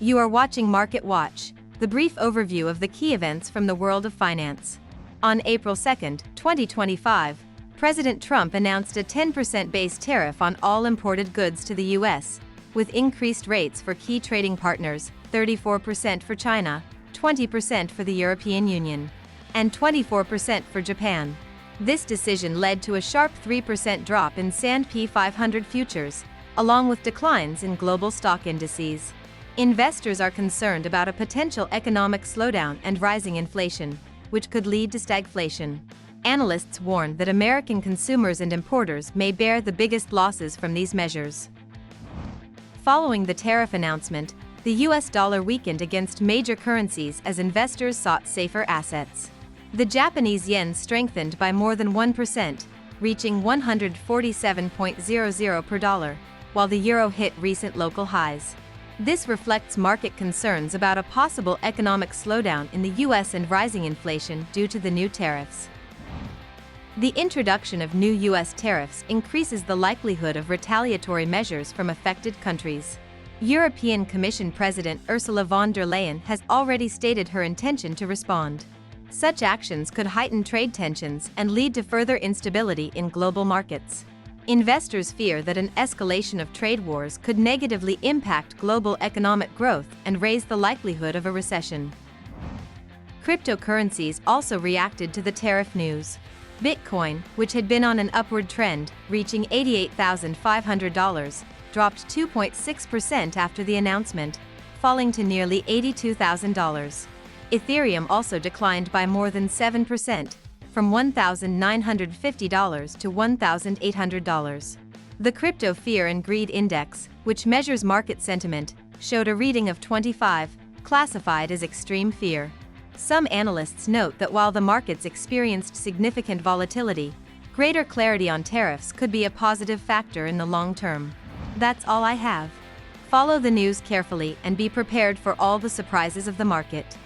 You are watching Market Watch, the brief overview of the key events from the world of finance. On April 2, 2025, President Trump announced a 10% base tariff on all imported goods to the U.S., with increased rates for key trading partners, 34% for China, 20% for the European Union, and 24% for Japan. This decision led to a sharp 3% drop in S&P 500 futures, along with declines in global stock indices. Investors are concerned about a potential economic slowdown and rising inflation, which could lead to stagflation. Analysts warn that American consumers and importers may bear the biggest losses from these measures. Following the tariff announcement, the US dollar weakened against major currencies as investors sought safer assets. The Japanese yen strengthened by more than 1%, reaching 147.00 per dollar, while the euro hit recent local highs. This reflects market concerns about a possible economic slowdown in the US and rising inflation due to the new tariffs. The introduction of new US tariffs increases the likelihood of retaliatory measures from affected countries. European Commission President Ursula von der Leyen has already stated her intention to respond. Such actions could heighten trade tensions and lead to further instability in global markets. Investors fear that an escalation of trade wars could negatively impact global economic growth and raise the likelihood of a recession. Cryptocurrencies also reacted to the tariff news. Bitcoin, which had been on an upward trend, reaching $88,500, dropped 2.6% after the announcement, falling to nearly $82,000. Ethereum also declined by more than 7%, from $1,950 to $1,800. The Crypto Fear and Greed Index, which measures market sentiment, showed a reading of 25, classified as extreme fear. Some analysts note that while the markets experienced significant volatility, greater clarity on tariffs could be a positive factor in the long term. That's all I have. Follow the news carefully and be prepared for all the surprises of the market.